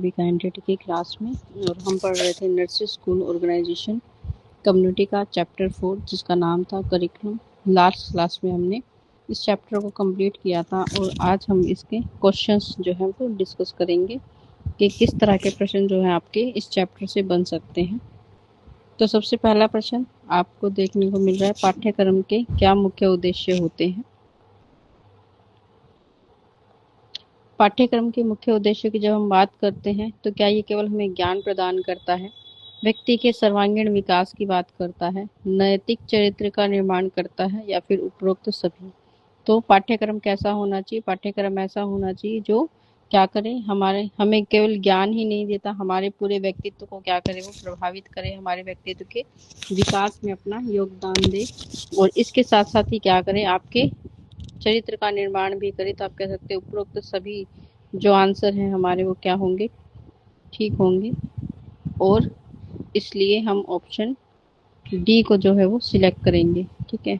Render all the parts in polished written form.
Candidate की class में और हम पढ़ रहे थे नर्सरी स्कूल ऑर्गेनाइजेशन कम्युनिटी का चैप्टर 4 जिसका नाम था करिकुलम। लास्ट क्लास में हमने इस चैप्टर को कंप्लीट किया था और आज हम इसके क्वेश्चंस जो है वो डिस्कस करेंगे कि किस तरह के प्रश्न जो है आपके इस चैप्टर से बन सकते हैं। तो सबसे पहला प्रश्न आपको देखने को मिल रहा है, पाठ्यक्रम के क्या मुख्य उद्देश्य होते हैं। पाठ्यक्रम के मुख्य उद्देश्य की जब हम बात करते हैं तो क्या ये केवल हमें ज्ञान प्रदान करता है, व्यक्ति के सर्वांगीण विकास की बात करता है, नैतिक चरित्र का निर्माण करता है या फिर उपरोक्त सभी। तो पाठ्यक्रम कैसा होना चाहिए? पाठ्यक्रम ऐसा होना चाहिए जो क्या करे, हमें केवल ज्ञान ही नहीं देता, हमारे पूरे व्यक्तित्व को क्या करे, वो प्रभावित करे, हमारे व्यक्तित्व के विकास में अपना योगदान दे और इसके साथ साथ ही क्या करे, आपके चरित्र का निर्माण भी करे। तो आप कह सकते हैं उपरोक्त सभी जो आंसर हैं हमारे वो क्या होंगे, ठीक होंगे और इसलिए हम ऑप्शन डी को जो है वो सिलेक्ट करेंगे। ठीक है,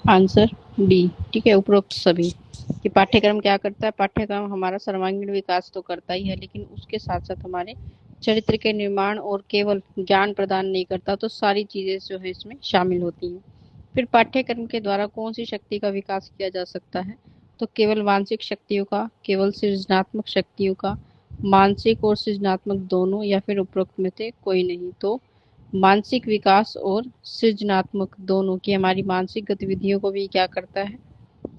आंसर डी। ठीक है, उपरोक्त सभी कि पाठ्यक्रम क्या करता है, पाठ्यक्रम हमारा सर्वांगीण विकास तो करता ही है लेकिन उसके साथ साथ हमारे चरित्र के निर्माण और केवल ज्ञान प्रदान नहीं करता, तो सारी चीजें जो है इसमें शामिल होती हैं। फिर पाठ्यक्रम के द्वारा कौन सी शक्ति का विकास किया जा सकता है, तो केवल मानसिक शक्तियों का, केवल सृजनात्मक शक्तियों का, मानसिक और सृजनात्मक दोनों या फिर उपरोक्त में से कोई नहीं। तो मानसिक विकास और सृजनात्मक दोनों की हमारी मानसिक गतिविधियों को भी क्या करता है,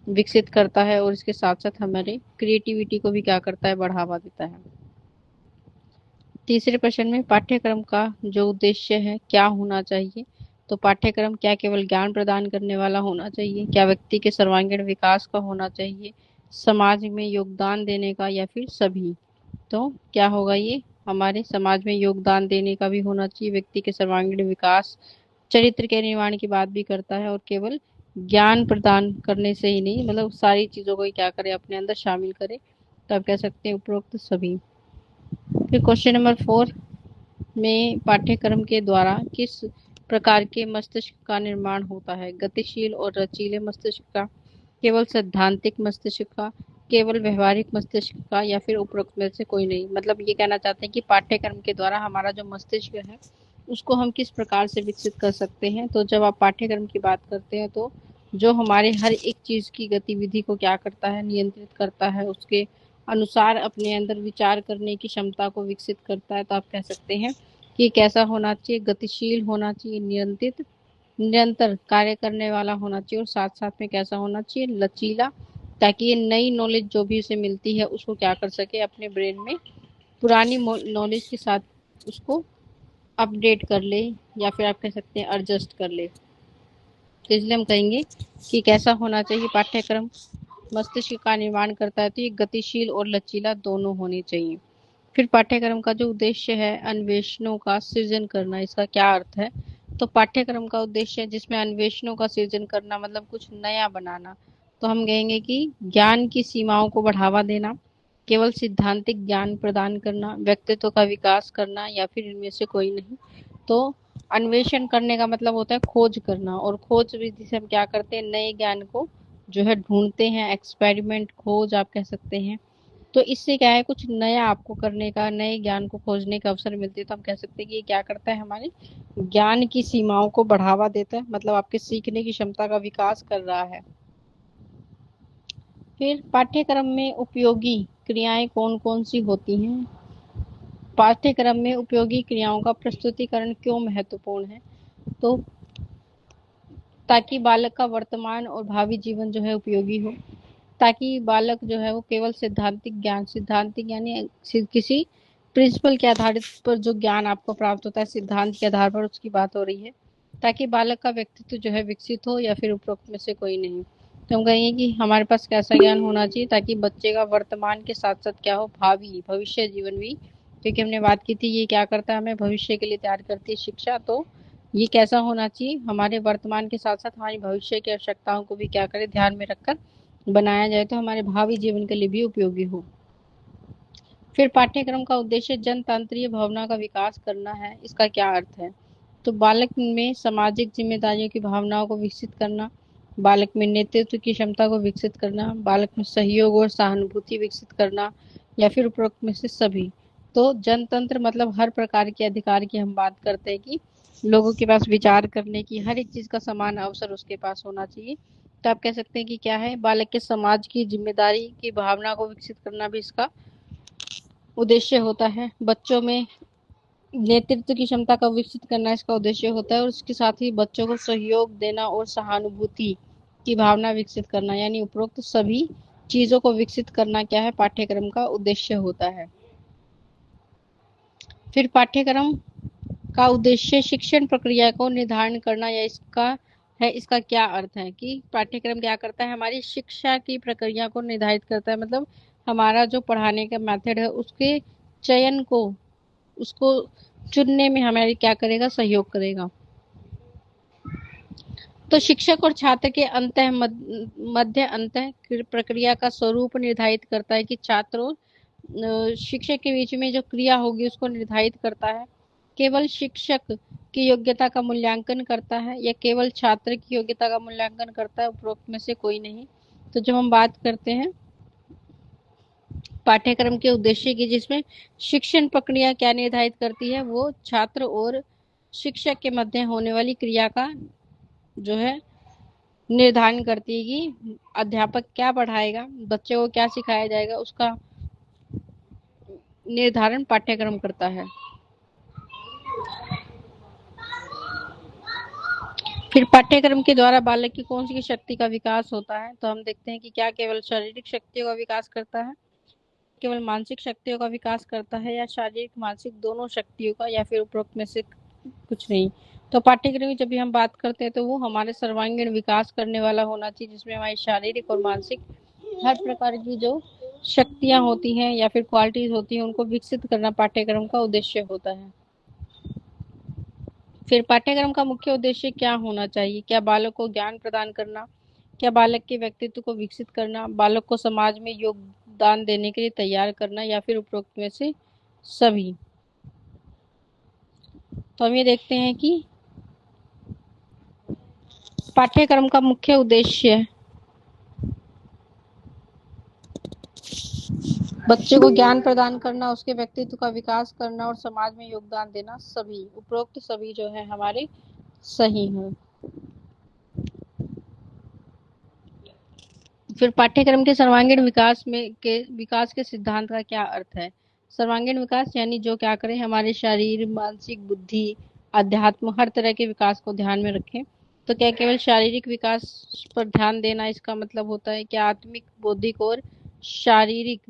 विकसित करता है और इसके साथ साथ हमारे क्रिएटिविटी को भी क्या करता है, बढ़ावा देता है। तीसरे प्रश्न में पाठ्यक्रम का जो उद्देश्य है क्या होना चाहिए, तो पाठ्यक्रम क्या केवल ज्ञान प्रदान करने वाला होना चाहिए, क्या व्यक्ति के सर्वांगीण विकास का होना चाहिए, समाज में योगदान देने का या फिर सभी। तो क्या होगा, ये हमारे समाज में योगदान देने का भी होना चाहिए, व्यक्ति के सर्वांगीण विकास, चरित्र के निर्माण की बात भी करता है और केवल ज्ञान प्रदान करने से ही नहीं, मतलब सारी चीजों को क्या करे, अपने अंदर शामिल करे। तो आप कह सकते हैं उपरोक्त सभी। फिर क्वेश्चन नंबर 4 में पाठ्यक्रम के द्वारा किस प्रकार के मस्तिष्क का निर्माण होता है, गतिशील और रचीले मस्तिष्क का, केवल सैद्धांतिक मस्तिष्क का, केवल व्यवहारिक मस्तिष्क का या फिर उपरोक्त में से कोई नहीं। मतलब ये कहना चाहते हैं कि पाठ्यक्रम के द्वारा हमारा जो मस्तिष्क है उसको हम किस प्रकार से विकसित कर सकते हैं। तो जब आप पाठ्यक्रम की बात करते हैं तो जो हमारे हर एक चीज की गतिविधि को क्या करता है, नियंत्रित करता है, उसके अनुसार अपने अंदर विचार करने की क्षमता को विकसित करता है। तो आप कह सकते हैं कि कैसा होना चाहिए, गतिशील होना चाहिए, नियंत्रित, निरंतर कार्य करने वाला होना चाहिए और साथ साथ में कैसा होना चाहिए, लचीला, ताकि ये नई नॉलेज जो भी उसे मिलती है उसको क्या कर सके, अपने ब्रेन में पुरानी नॉलेज के साथ उसको अपडेट कर ले या फिर आप कह सकते हैं एडजस्ट कर ले। तो इसलिए हम कहेंगे कि कैसा होना चाहिए पाठ्यक्रम, मस्तिष्क का निर्माण करता है तो ये गतिशील और लचीला दोनों होने चाहिए। फिर पाठ्यक्रम का जो उद्देश्य है अन्वेषणों का सृजन करना, इसका क्या अर्थ है, तो पाठ्यक्रम का उद्देश्य है जिसमें अन्वेषणों का सृजन करना मतलब कुछ नया बनाना। तो हम कहेंगे कि ज्ञान की सीमाओं को बढ़ावा देना, केवल सिद्धांतिक ज्ञान प्रदान करना, व्यक्तित्व का विकास करना या फिर इनमें से कोई नहीं। तो अन्वेषण करने का मतलब होता है खोज करना और खोज विधि से हम क्या करते हैं, नए ज्ञान को जो है ढूंढते हैं, एक्सपेरिमेंट, खोज आप कह सकते हैं। तो इससे क्या है, कुछ नया आपको करने का, नए ज्ञान को खोजने का अवसर मिलते है। तो हम कह सकते हैं कि ये क्या करता है, हमारे ज्ञान की सीमाओं को बढ़ावा देता है, मतलब आपके सीखने की क्षमता का विकास कर रहा है। फिर पाठ्यक्रम में उपयोगी क्रियाएं कौन कौन सी होती हैं, पाठ्यक्रम में उपयोगी क्रियाओं का प्रस्तुतिकरण क्यों महत्वपूर्ण है, तो ताकि बालक का वर्तमान और भावी जीवन जो है उपयोगी हो, ताकि बालक जो है वो केवल सिद्धांतिक ज्ञान, सिद्धांतिक यानी किसी प्रिंसिपल के आधारित पर जो ज्ञान आपको प्राप्त होता है सिद्धांत के आधार पर, उसकी बात हो रही है, ताकि बालक का व्यक्तित्व जो है विकसित हो या फिर उपरोक्त में से कोई नहीं। तो हम कहेंगे कि हमारे पास कैसा ज्ञान होना चाहिए, ताकि बच्चे का वर्तमान के साथ साथ क्या हो, भावी भविष्य जीवन भी, क्योंकि हमने बात की थी ये क्या करता है, हमें भविष्य के लिए तैयार करती है शिक्षा। तो ये कैसा होना चाहिए, हमारे वर्तमान के साथ साथ हमारी भविष्य की आवश्यकताओं को भी क्या करें, ध्यान में रखकर बनाया जाए, तो हमारे भावी जीवन के लिए भी उपयोगी हो। फिर पाठ्यक्रम का उद्देश्य जनतांत्रिक भावना का विकास करना है। इसका क्या अर्थ है? तो बालक में सामाजिक जिम्मेदारियों की भावनाओं को विकसित करना, बालक में नेतृत्व की क्षमता को विकसित करना, बालक में सहयोग और सहानुभूति विकसित करना, या फिर उपरोक्त में से सभी। तो जनतंत्र मतलब हर प्रकार के अधिकार की हम बात करते हैं कि लोगों के पास विचार करने की हर एक चीज का समान अवसर उसके पास होना चाहिए। तो आप कह सकते हैं कि क्या है, बालक के समाज की जिम्मेदारी की भावना को विकसित करना भी इसका उद्देश्य होता है। बच्चों में नेतृत्व की क्षमता का विकसित करना इसका उद्देश्य होता है, और इसके साथ ही बच्चों को सहयोग देना और सहानुभूति की भावना विकसित करना, यानी उपरोक्त सभी चीजों को विकसित करना क्या है, पाठ्यक्रम का उद्देश्य होता है। फिर पाठ्यक्रम का उद्देश्य शिक्षण प्रक्रिया को निर्धारण करना, या इसका क्या अर्थ है कि पाठ्यक्रम क्या करता है, हमारी शिक्षा की प्रक्रिया को निर्धारित करता है। मतलब हमारा जो पढ़ाने का मेथड है उसके चयन को, उसको चुनने में हमारी क्या करेगा, सहयोग करेगा। तो शिक्षक और छात्र के मध्य अंत प्रक्रिया का स्वरूप निर्धारित करता है कि छात्र और शिक्षक के बीच में जो क्रिया होगी उसको निर्धारित करता है। केवल शिक्षक की योग्यता का मूल्यांकन करता है या केवल छात्र की योग्यता का मूल्यांकन करता है, उपरोक्त में से कोई नहीं। तो जब हम बात करते हैं पाठ्यक्रम के उद्देश्य की, जिसमें शिक्षण प्रक्रिया क्या निर्धारित करती है, वो छात्र और शिक्षक के मध्य होने वाली क्रिया का जो है निर्धारण करती है कि अध्यापक क्या पढ़ाएगा, बच्चे को क्या सिखाया जाएगा, उसका निर्धारण पाठ्यक्रम करता है। फिर पाठ्यक्रम के द्वारा बालक की कौन सी शक्ति का विकास होता है, तो हम देखते हैं कि क्या केवल शारीरिक शक्तियों का विकास करता है, केवल मानसिक शक्तियों का विकास करता है, या शारीरिक मानसिक दोनों शक्तियों का, या फिर उपरोक्त में से कुछ नहीं। तो पाठ्यक्रम की जब भी हम बात करते हैं तो वो हमारे सर्वांगीण विकास करने वाला होना चाहिए, जिसमें हमारी शारीरिक और मानसिक हर प्रकार की जो शक्तियां होती हैं या फिर क्वालिटीज होती हैं उनको विकसित करना पाठ्यक्रम का उद्देश्य होता है। फिर पाठ्यक्रम का मुख्य उद्देश्य क्या होना चाहिए, क्या बालक को ज्ञान प्रदान करना, क्या बालक के व्यक्तित्व को विकसित करना, बालक को समाज में योगदान देने के लिए तैयार करना, या फिर उपरोक्त में से सभी। तो हम ये देखते हैं कि पाठ्यक्रम का मुख्य उद्देश्य बच्चे को ज्ञान प्रदान करना, उसके व्यक्तित्व का विकास करना और समाज में योगदान देना, सभी उपरोक्त सभी जो है हमारे सही हैं। फिर पाठ्यक्रम के सर्वांगीण विकास के सिद्धांत का क्या अर्थ है? सर्वांगीण विकास यानी जो क्या करें, हमारे शरीर, मानसिक, बुद्धि, अध्यात्म हर तरह के विकास को ध्यान में रखें। तो क्या केवल शारीरिक विकास पर ध्यान देना इसका मतलब होता है कि आत्मिक, बौद्धिक और शारीरिक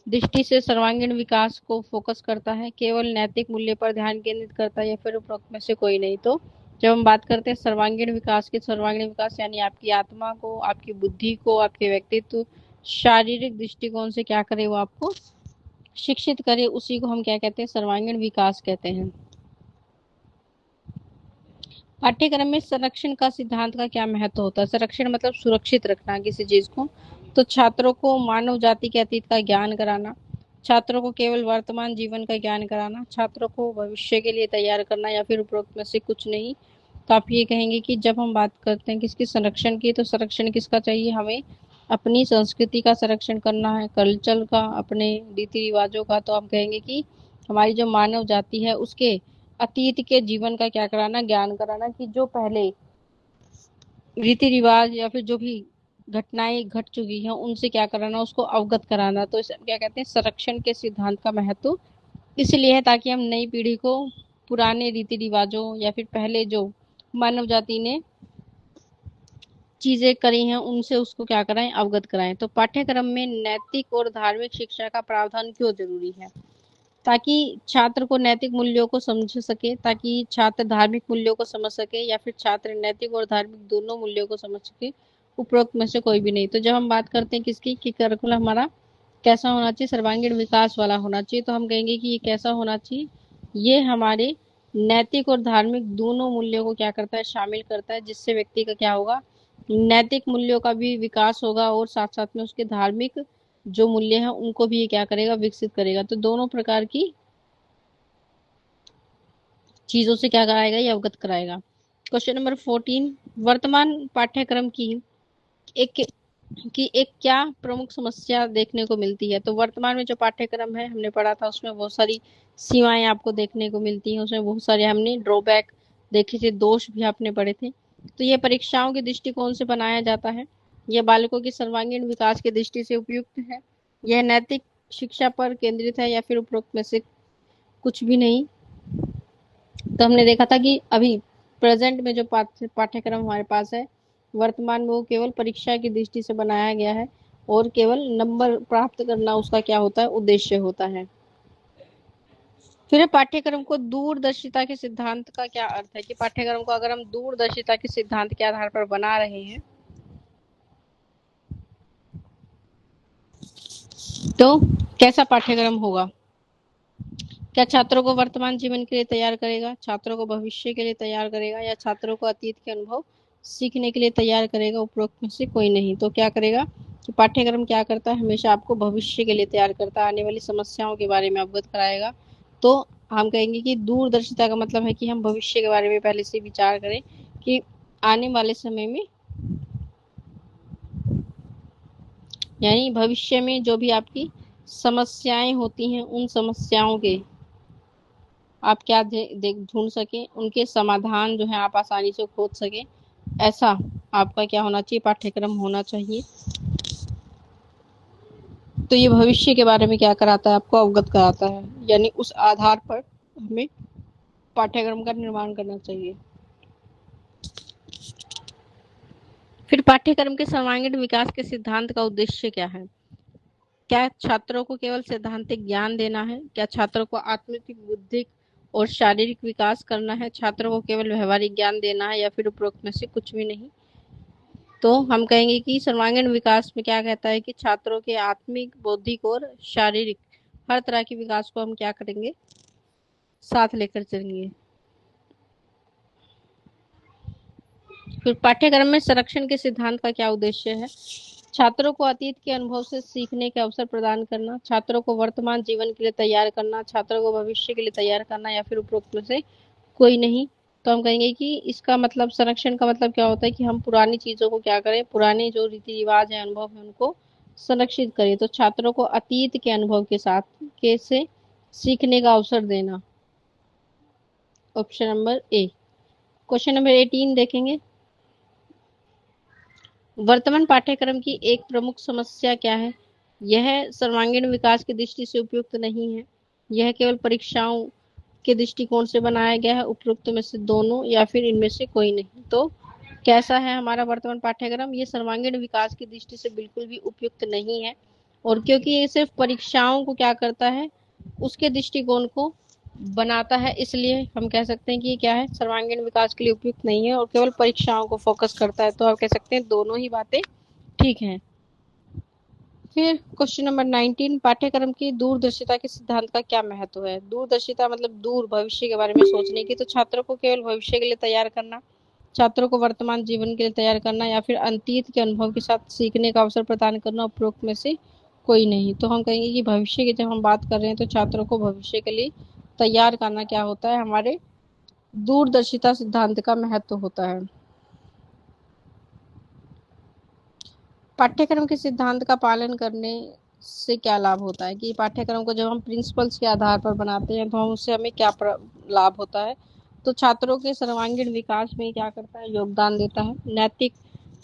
दृष्टि से सर्वांगीण विकास को फोकस करता है, केवल नैतिक मूल्य पर ध्यान केंद्रित करता है, या फिर उपरोक्त में से कोई नहीं। तो जब हम बात करते हैं सर्वांगीण विकास की, सर्वांगीण विकास यानी आपकी आत्मा को, आपकी बुद्धि को, आपके व्यक्तित्व, शारीरिक दृष्टिकोण से क्या करे, वो आपको शिक्षित करे, उसी को हम क्या कहते हैं, सर्वांगीण विकास कहते हैं। पाठ्यक्रम में संरक्षण का सिद्धांत का क्या महत्व होता है? संरक्षण मतलब सुरक्षित रखना किसी चीज को। तो छात्रों को मानव जाति के अतीत का ज्ञान कराना, छात्रों को केवल वर्तमान जीवन का ज्ञान कराना, छात्रों को भविष्य के लिए तैयार करना, या फिर उपरोक्त में से कुछ नहीं। तो आप ये कहेंगे कि जब हम बात करते हैं किसकी संरक्षण की, तो संरक्षण किसका चाहिए, हमें अपनी संस्कृति का संरक्षण करना है, कल्चर का, अपने रीति रिवाजों का। तो हम कहेंगे कि हमारी जो मानव जाति है उसके अतीत के जीवन का क्या कराना, ज्ञान कराना, कि जो पहले रीति रिवाज या फिर जो भी घटनाएं घट चुकी हैं उनसे क्या कराना, उसको अवगत कराना। तो इसे क्या कहते हैं, संरक्षण के सिद्धांत का महत्व इसलिए है ताकि हम नई पीढ़ी को पुराने रीति रिवाजों या फिर पहले जो मानव जाति ने चीजें करी हैं उनसे उसको क्या कराएं, अवगत कराएं। तो पाठ्यक्रम में नैतिक और धार्मिक शिक्षा का प्रावधान क्यों जरूरी है? ताकि छात्र को नैतिक मूल्यों को समझ सके, ताकि छात्र धार्मिक मूल्यों को समझ सके, या फिर छात्र नैतिक और धार्मिक दोनों मूल्यों को समझ सके, उपरोक्त में से कोई भी नहीं। तो जब हम बात करते हैं किसकी, कि करिकुलम हमारा कैसा होना चाहिए, सर्वांगीण विकास वाला होना चाहिए, तो हम कहेंगे कि ये कैसा होना चाहिए, ये हमारे नैतिक और धार्मिक दोनों मूल्यों को क्या करता है, शामिल करता है, जिससे व्यक्ति का क्या होगा, नैतिक मूल्यों का भी विकास होगा और साथ साथ में उसके धार्मिक जो मूल्य हैं उनको भी ये क्या करेगा, विकसित करेगा। तो दोनों प्रकार की चीजों से क्या कराएगा, ये अवगत कराएगा। क्वेश्चन नंबर 14, वर्तमान पाठ्यक्रम एक एक क्या प्रमुख समस्या देखने को मिलती है। तो वर्तमान में जो पाठ्यक्रम है हमने पढ़ा था उसमें बहुत सारी सीमाएं आपको देखने को मिलती हैं, उसमें बहुत सारे हमने ड्रॉबैक देखे थे, दोष भी आपने पढ़े थे। तो ये परीक्षाओं के दृष्टिकोण से बनाया जाता है, यह बालकों के सर्वांगीण विकास की दृष्टि से उपयुक्त है, यह नैतिक शिक्षा पर केंद्रित है, या फिर उपरोक्त में से कुछ भी नहीं। तो हमने देखा था कि अभी प्रेजेंट में जो पाठ्यक्रम हमारे पास है वर्तमान में, वो केवल परीक्षा की दृष्टि से बनाया गया है और केवल नंबर प्राप्त करना उसका क्या होता है, उद्देश्य होता है। फिर पाठ्यक्रम को दूरदर्शिता के सिद्धांत का क्या अर्थ है, कि पाठ्यक्रम को अगर हम दूरदर्शिता के सिद्धांत के आधार पर बना रहे हैं तो कैसा पाठ्यक्रम होगा। क्या छात्रों को वर्तमान जीवन के लिए तैयार करेगा, छात्रों को भविष्य के लिए तैयार करेगा, या छात्रों को अतीत के अनुभव सीखने के लिए तैयार करेगा, उपरोक्त में से कोई नहीं। तो क्या करेगा कि पाठ्यक्रम क्या करता है, हमेशा आपको भविष्य के लिए तैयार करता है, आने वाली समस्याओं के बारे में अवगत कराएगा। तो हम कहेंगे कि दूरदर्शिता का मतलब है कि हम भविष्य के बारे में पहले से विचार करें कि आने वाले समय में, यानी भविष्य में जो भी आपकी समस्याएं होती हैं उन समस्याओं के आप क्या ढूंढ सकें, उनके समाधान जो है आप आसानी से खोज सकें, ऐसा आपका क्या होना चाहिए, पाठ्यक्रम होना चाहिए। तो ये भविष्य के बारे में क्या कराता है, आपको अवगत कराता है, यानी उस आधार पर हमें पाठ्यक्रम का निर्माण करना चाहिए। फिर पाठ्यक्रम के सर्वांगीण विकास के सिद्धांत का उद्देश्य क्या है। क्या छात्रों को केवल सैद्धांतिक ज्ञान देना है, क्या छात्रों को आत्मिक, बुद्धिक और शारीरिक विकास करना है, छात्रों को केवल व्यवहारिक ज्ञान देना है, या फिर उपरोक्त में से कुछ भी नहीं। तो हम कहेंगे कि सर्वांगीण विकास में क्या कहता है कि छात्रों के आत्मिक, बौद्धिक और शारीरिक हर तरह के विकास को हम क्या करेंगे, साथ लेकर चलेंगे। फिर पाठ्यक्रम में संरक्षण के सिद्धांत का क्या उद्देश्य है। छात्रों को अतीत के अनुभव से सीखने के अवसर प्रदान करना, छात्रों को वर्तमान जीवन के लिए तैयार करना, छात्रों को भविष्य के लिए तैयार करना, या फिर उपरोक्त में से कोई नहीं। तो हम कहेंगे कि इसका मतलब, संरक्षण का मतलब क्या होता है कि हम पुरानी चीजों को क्या करें, पुराने जो रीति रिवाज है, अनुभव है, उनको संरक्षित करें। तो छात्रों को अतीत के अनुभव के साथ कैसे सीखने का अवसर देना, option number A. Question number 18 देखेंगे, वर्तमान पाठ्यक्रम की एक प्रमुख समस्या क्या है। यह सर्वांगीण विकास की दृष्टि से उपयुक्त नहीं है, यह केवल परीक्षाओं के दृष्टिकोण से बनाया गया है, उपरोक्त में से दोनों या फिर इनमें से कोई नहीं। तो कैसा है हमारा वर्तमान पाठ्यक्रम, ये सर्वांगीण विकास की दृष्टि से बिल्कुल भी उपयुक्त नहीं है, और क्योंकि ये सिर्फ परीक्षाओं को क्या करता है, उसके दृष्टिकोण को बनाता है, इसलिए हम कह सकते हैं कि ये क्या है, सर्वांगीण विकास के लिए उपयुक्त नहीं है और केवल परीक्षाओं को फोकस करता है। तो आप कह सकते हैं दोनों ही बातें ठीक हैं। फिर क्वेश्चन नंबर 19, पाठ्यक्रम की दूरदर्शिता के सिद्धांत का क्या महत्व है। दूरदर्शिता मतलब दूर, भविष्य के बारे में सोचने की। तो छात्रों को केवल भविष्य के लिए तैयार करना, छात्रों को वर्तमान जीवन के लिए तैयार करना, या फिर अतीत के अनुभव के साथ सीखने का अवसर प्रदान करना, उपरोक्त में से कोई नहीं। तो हम कहेंगे कि भविष्य की जब हम बात कर रहे हैं तो छात्रों को भविष्य के लिए तैयार करना क्या होता है, हमारे दूरदर्शिता सिद्धांत का महत्व होता है। पाठ्यक्रम के सिद्धांत का पालन करने से क्या लाभ होता है, कि पाठ्यक्रम को जब हम प्रिंसिपल्स के आधार पर बनाते हैं तो हम उससे हमें क्या लाभ होता है। तो छात्रों के सर्वांगीण विकास में क्या करता है, योगदान देता है। नैतिक,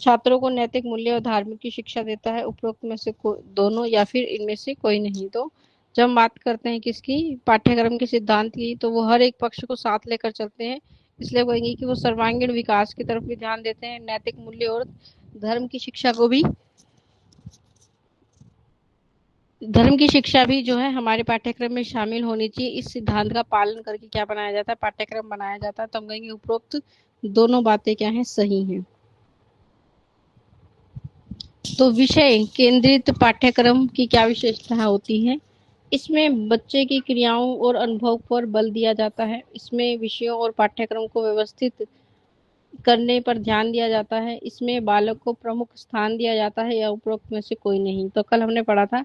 छात्रों को नैतिक मूल्य और धार्मिक की शिक्षा देता है, उपरोक्त में से दोनों या फिर इनमें से कोई नहीं। तो जब हम बात करते हैं किसकी, पाठ्यक्रम के सिद्धांत की, तो वो हर एक पक्ष को साथ लेकर चलते हैं, इसलिए कहेंगे कि वो सर्वांगीण विकास की तरफ भी ध्यान देते हैं, नैतिक मूल्य और धर्म की शिक्षा को भी, धर्म की शिक्षा भी जो है हमारे पाठ्यक्रम में शामिल होनी चाहिए। इस सिद्धांत का पालन करके क्या बनाया जाता है, पाठ्यक्रम बनाया जाता है। तो हम कहेंगे उपरोक्त दोनों बातें क्या हैं, सही हैं। तो विषय केंद्रित पाठ्यक्रम की क्या विशेषता होती है, इसमें बच्चे की क्रियाओं और अनुभव पर बल दिया जाता है। इसमें विषयों और पाठ्यक्रम को व्यवस्थित करने पर ध्यान दिया जाता है। इसमें बालक को प्रमुख स्थान दिया जाता है या उपरोक्त में से कोई नहीं। तो कल हमने पढ़ा था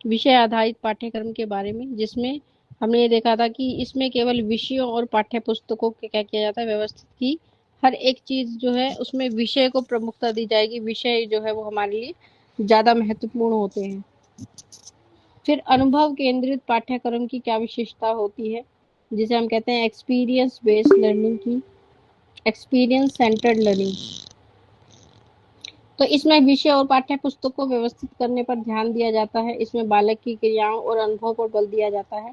विषय आधारित पाठ्यक्रम के बारे में, जिसमें हमने ये देखा था कि इसमें केवल विषयों और पाठ्य पुस्तकों के क्या किया जाता है, व्यवस्थित की हर एक चीज जो है उसमें विषय को प्रमुखता दी जाएगी। विषय जो है वो हमारे लिए ज्यादा महत्वपूर्ण होते हैं। फिर अनुभव केंद्रित पाठ्यक्रम की क्या विशेषता होती है, जिसे हम कहते हैं एक्सपीरियंस बेस्ड लर्निंग की, एक्सपीरियंस सेंटर्ड लर्निंग। तो इसमें विषय और पाठ्य पुस्तक को व्यवस्थित करने पर ध्यान दिया जाता है। इसमें बालक की क्रियाओं और अनुभव पर बल दिया जाता है।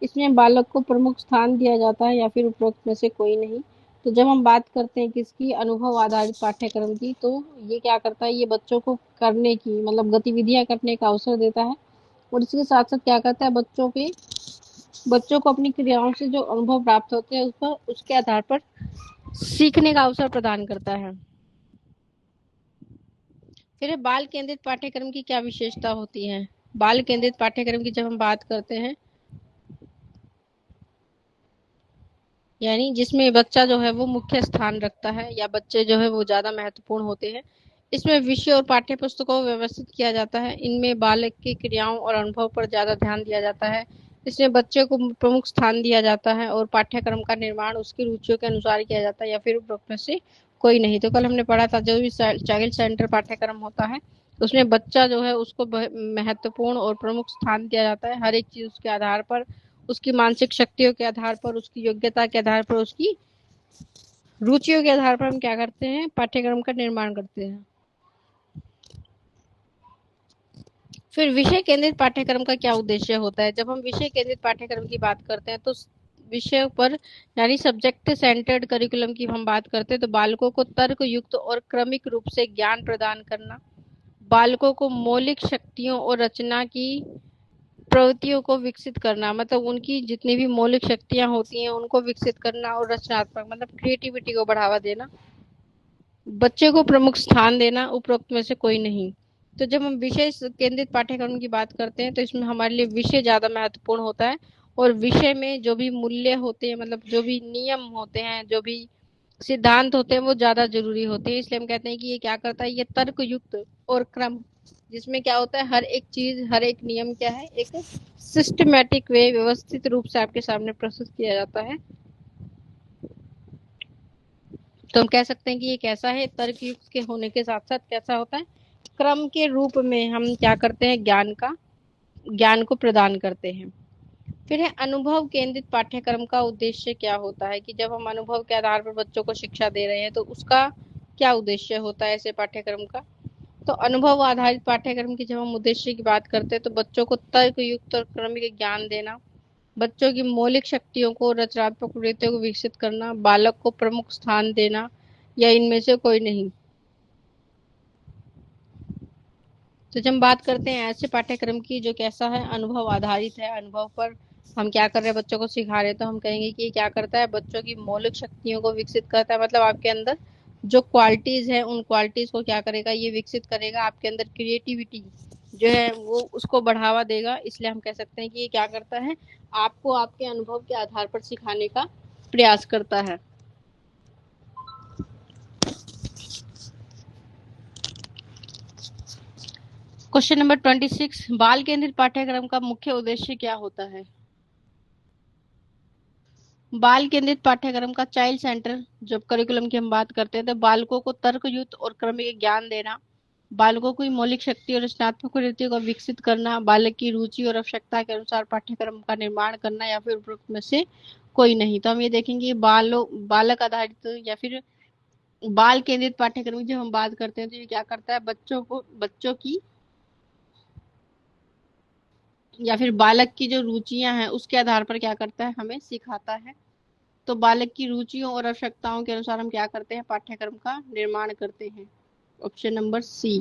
इसमें बालक को प्रमुख स्थान दिया जाता है या फिर उपरोक्त में से कोई नहीं। तो जब हम बात करते हैं किसकी, अनुभव आधारित पाठ्यक्रम की, तो ये क्या करता है, ये बच्चों को करने की मतलब गतिविधियां करने का अवसर देता है। और इसके साथ साथ क्या करता है, बच्चों को अपनी क्रियाओं से जो अनुभव प्राप्त होते हैं उसके आधार पर सीखने का अवसर प्रदान करता है। फिर बाल केंद्रित पाठ्यक्रम की क्या विशेषता होती है। बाल केंद्रित पाठ्यक्रम की जब हम बात करते हैं, यानी जिसमें बच्चा जो है वो मुख्य स्थान रखता है या बच्चे जो है वो ज्यादा महत्वपूर्ण होते हैं। इसमें विषय और पाठ्य पुस्तकों को व्यवस्थित किया जाता है। इनमें बालक की क्रियाओं और अनुभव पर ज्यादा ध्यान दिया जाता है। इसमें बच्चे को प्रमुख स्थान दिया जाता है और पाठ्यक्रम का निर्माण उसकी रुचियों के अनुसार किया जाता है या फिर उपरोक्त में से कोई नहीं। तो कल हमने पढ़ा था जो भी चाइल्ड सेंटर पाठ्यक्रम होता है उसमें बच्चा जो है उसको महत्वपूर्ण और प्रमुख स्थान दिया जाता है। हर एक चीज उसके आधार पर, उसकी मानसिक शक्तियों के आधार पर, उसकी योग्यता के आधार पर, उसकी रुचियों के आधार पर हम क्या करते हैं, पाठ्यक्रम का निर्माण करते हैं। फिर विषय केंद्रित पाठ्यक्रम का क्या उद्देश्य होता है। जब हम विषय केंद्रित पाठ्यक्रम की बात करते हैं तो विषय पर यानी सब्जेक्ट सेंटर्ड करिकुलम की हम बात करते हैं तो बालकों को तर्क युक्त और क्रमिक रूप से ज्ञान प्रदान करना, बालकों को मौलिक शक्तियों और रचना की प्रवृत्तियों को विकसित करना, मतलब उनकी जितनी भी मौलिक शक्तियां होती हैं उनको विकसित करना, और रचनात्मक मतलब क्रिएटिविटी को बढ़ावा देना, बच्चे को प्रमुख स्थान देना, उपरोक्त में से कोई नहीं। तो जब हम विषय केंद्रित पाठ्यक्रम की बात करते हैं तो इसमें हमारे लिए विषय ज्यादा महत्वपूर्ण होता है। और विषय में जो भी मूल्य होते हैं, मतलब जो भी नियम होते हैं, जो भी सिद्धांत होते हैं वो ज्यादा जरूरी होते हैं। इसलिए हम कहते हैं कि ये क्या करता है, ये तर्क युक्त और क्रम, जिसमें क्या होता है हर एक चीज, हर एक नियम क्या है, एक सिस्टमेटिक वे, व्यवस्थित रूप से आपके सामने प्रस्तुत किया जाता है। तो हम कह सकते हैं कि ये कैसा है, तर्क युक्त के होने के साथ साथ कैसा होता है, क्रम के रूप में हम क्या करते हैं, ज्ञान को प्रदान करते हैं। फिर है अनुभव केंद्रित पाठ्यक्रम का उद्देश्य क्या होता है, कि जब हम अनुभव के आधार पर बच्चों को शिक्षा दे रहे हैं तो उसका क्या उद्देश्य होता है ऐसे पाठ्यक्रम का। तो अनुभव आधारित पाठ्यक्रम की जब हम उद्देश्य की बात करते हैं तो बच्चों को तर्क युक्त और क्रमिक ज्ञान देना, बच्चों की मौलिक शक्तियों को, रचनात्मक प्रवृत्तियों को विकसित करना, बालक को प्रमुख स्थान देना, या इनमें से कोई नहीं। तो जब हम बात करते हैं ऐसे पाठ्यक्रम की जो कैसा है, अनुभव आधारित है, अनुभव पर हम क्या कर रहे हैं, बच्चों को सिखा रहे हैं, तो हम कहेंगे कि क्या करता है, बच्चों की मौलिक शक्तियों को विकसित करता है। मतलब आपके अंदर जो क्वालिटीज है उन क्वालिटीज को क्या करेगा, ये विकसित करेगा। आपके अंदर क्रिएटिविटी जो है वो उसको बढ़ावा देगा। इसलिए हम कह सकते हैं कि ये क्या करता है, आपको आपके अनुभव के आधार पर सिखाने का प्रयास करता है। क्वेश्चन नंबर 26, बाल केंद्रित पाठ्यक्रम का मुख्य उद्देश्य क्या होता है। बाल केंद्रित पाठ्यक्रम का चाइल्ड सेंटर जब करिकुलम की हम बात करते हैं तो बालकों को तर्कयुक्त और क्रमिक ज्ञान देना, बालकों की मौलिक शक्ति और रचनात्मक प्रवृत्ति को विकसित करना, बालक की रुचि और आवश्यकता के अनुसार पाठ्यक्रम का निर्माण करना, या फिर उपरोक्त में से कोई नहीं। तो हम ये देखेंगे बालक आधारित या फिर बाल केंद्रित पाठ्यक्रम की जब हम बात करते हैं तो ये क्या करता है, बच्चों की या फिर बालक की जो रुचियां हैं उसके आधार पर क्या करता है, हमें सिखाता है। तो बालक की रुचियों और आवश्यकताओं के अनुसार हम क्या करते हैं, पाठ्यक्रम का निर्माण करते हैं। Option number C.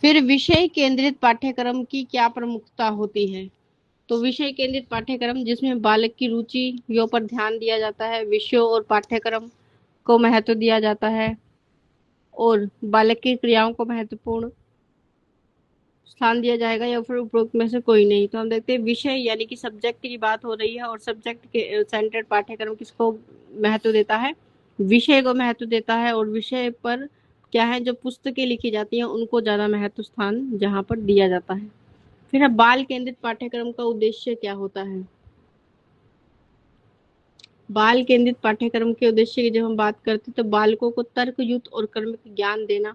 फिर विषय केंद्रित पाठ्यक्रम की क्या प्रमुखता होती है। तो विषय केंद्रित पाठ्यक्रम जिसमें बालक की रुचियों पर ध्यान दिया जाता है, विषयों और पाठ्यक्रम को महत्व दिया जाता है, और बालक की क्रियाओं को महत्वपूर्ण स्थान दिया जाएगा या फिर उपरोक्त में से कोई नहीं। तो हम देखते हैं विषय यानी कि सब्जेक्ट की बात हो रही है और सब्जेक्ट के सेंटर्ड पाठ्यक्रम किसको महत्व देता है, विषय को महत्व देता है। और विषय पर क्या है, जो पुस्तकें लिखी जाती हैं उनको ज्यादा महत्व स्थान जहाँ पर दिया जाता है। फिर अब बाल केंद्रित पाठ्यक्रम का उद्देश्य क्या होता है। बाल केंद्रित पाठ्यक्रम के उद्देश्य की जब हम बात करते हैं तो बालकों को तर्कयुक्त और कर्मक ज्ञान देना,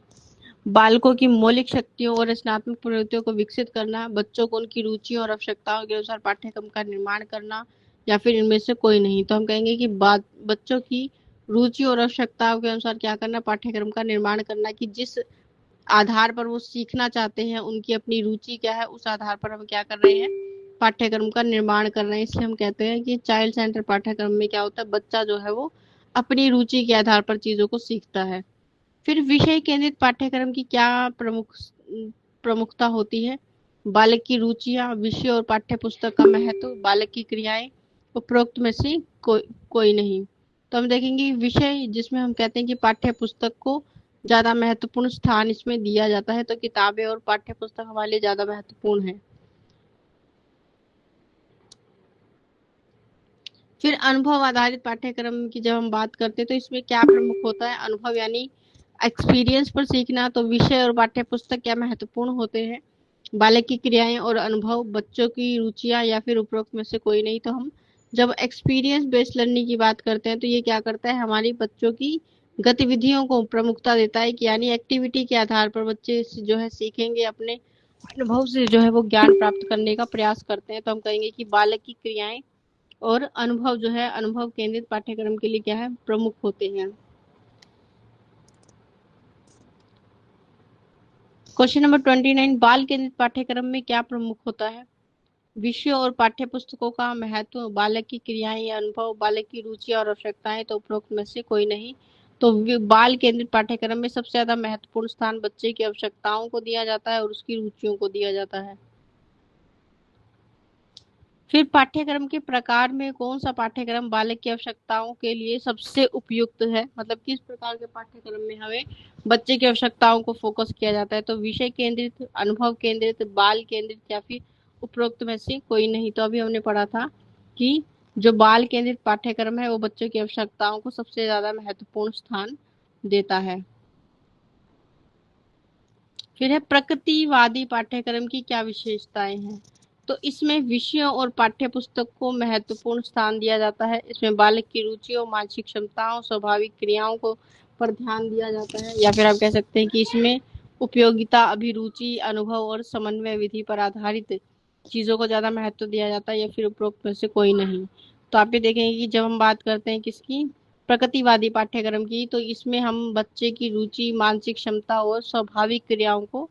बालकों की मौलिक शक्तियों और रचनात्मक प्रवृत्तियों को विकसित करना, बच्चों को उनकी रुचियों और आवश्यकताओं के अनुसार पाठ्यक्रम का निर्माण करना, या फिर इनमें से कोई नहीं। तो हम कहेंगे कि बच्चों की रुचि और आवश्यकताओं के अनुसार क्या करना, पाठ्यक्रम का निर्माण करना, कि जिस आधार पर वो सीखना चाहते हैं, उनकी अपनी रुचि क्या है, उस आधार पर हम क्या कर रहे हैं, पाठ्यक्रम का निर्माण कर रहे हैं। इसलिए हम कहते हैं कि चाइल्ड सेंटर पाठ्यक्रम में क्या होता है, बच्चा जो है वो अपनी रुचि के आधार पर चीजों को सीखता है। फिर विषय केंद्रित पाठ्यक्रम की क्या प्रमुखता होती है। बालक की रुचियां, विषय और पाठ्य पुस्तक का महत्व, बालक की क्रियाएं, उपरोक्त में से कोई नहीं। तो हम देखेंगे विषय जिसमें हम कहते हैं कि पाठ्य पुस्तक को ज्यादा महत्वपूर्ण स्थान इसमें दिया जाता है, तो किताबें और पाठ्य पुस्तक हमारे लिए ज्यादा महत्वपूर्ण है। फिर अनुभव आधारित पाठ्यक्रम की जब हम बात करते हैं तो इसमें क्या प्रमुख होता है, अनुभव यानी एक्सपीरियंस पर सीखना। तो विषय और पाठ्य पुस्तक क्या महत्वपूर्ण होते हैं, बालक की क्रियाएं और अनुभव, बच्चों की रुचियां, या फिर उपरोक्त में से कोई नहीं। तो हम जब एक्सपीरियंस बेस्ड लर्निंग की बात करते हैं तो ये क्या करता है, हमारी बच्चों की गतिविधियों को प्रमुखता देता है, कि यानी एक्टिविटी के आधार पर बच्चे जो है सीखेंगे, अपने अनुभव से जो है वो ज्ञान प्राप्त करने का प्रयास करते हैं। तो हम कहेंगे कि बालक की क्रियाएं और अनुभव जो है अनुभव केंद्रित पाठ्यक्रम के लिए क्या है, प्रमुख होते हैं। क्वेश्चन नंबर 29, बाल केंद्रित पाठ्यक्रम में क्या प्रमुख होता है। विषयों और पाठ्य पुस्तकों का महत्व, बालक की क्रियाएं या अनुभव, बालक की रुचि और आवश्यकताएं, तो उपरोक्त में से कोई नहीं। तो बाल केंद्रित पाठ्यक्रम में सबसे ज्यादा महत्वपूर्ण स्थान बच्चे की आवश्यकताओं को दिया जाता है और उसकी रुचियों को दिया जाता है। फिर पाठ्यक्रम के प्रकार में कौन सा पाठ्यक्रम बालक की आवश्यकताओं के लिए सबसे उपयुक्त है, मतलब किस प्रकार के पाठ्यक्रम में हमें बच्चे की आवश्यकताओं को फोकस किया जाता है। तो विषय केंद्रित, अनुभव केंद्रित, बाल केंद्रित, या फिर उपरोक्त में से कोई नहीं। तो अभी हमने पढ़ा था कि जो बाल केंद्रित पाठ्यक्रम है वो बच्चों की आवश्यकताओं को सबसे ज्यादा महत्वपूर्ण स्थान देता है। फिर है प्रकृतिवादी पाठ्यक्रम की क्या विशेषताएं हैं। तो इसमें विषयों और पाठ्य पुस्तक को महत्वपूर्ण स्थान दिया जाता है। इसमें बालक की रुचियों, मानसिक क्षमताओं, स्वाभाविक क्रियाओं को पर ध्यान दिया जाता है, या फिर आप कह सकते हैं कि इसमें उपयोगिता, अभिरुचि, अनुभव और समन्वय विधि पर आधारित चीजों को ज्यादा महत्व दिया जाता है, या फिर उपरोक्त में से कोई नहीं। तो आप ये देखेंगे कि जब हम बात करते हैं किसकी, प्रकृतिवादी पाठ्यक्रम की, तो इसमें हम बच्चे की रुचि, मानसिक क्षमता और स्वाभाविक क्रियाओं को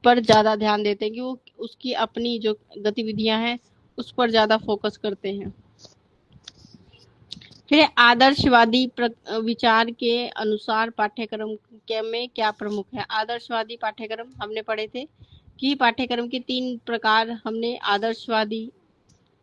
पर ज्यादा ध्यान देते हैं, कि वो उसकी अपनी जो गतिविधियां हैं उस पर ज्यादा फोकस करते हैं। फिर आदर्शवादी विचार के अनुसार पाठ्यक्रम के में क्या प्रमुख है। आदर्शवादी पाठ्यक्रम हमने पढ़े थे कि पाठ्यक्रम के 3 प्रकार हमने आदर्शवादी,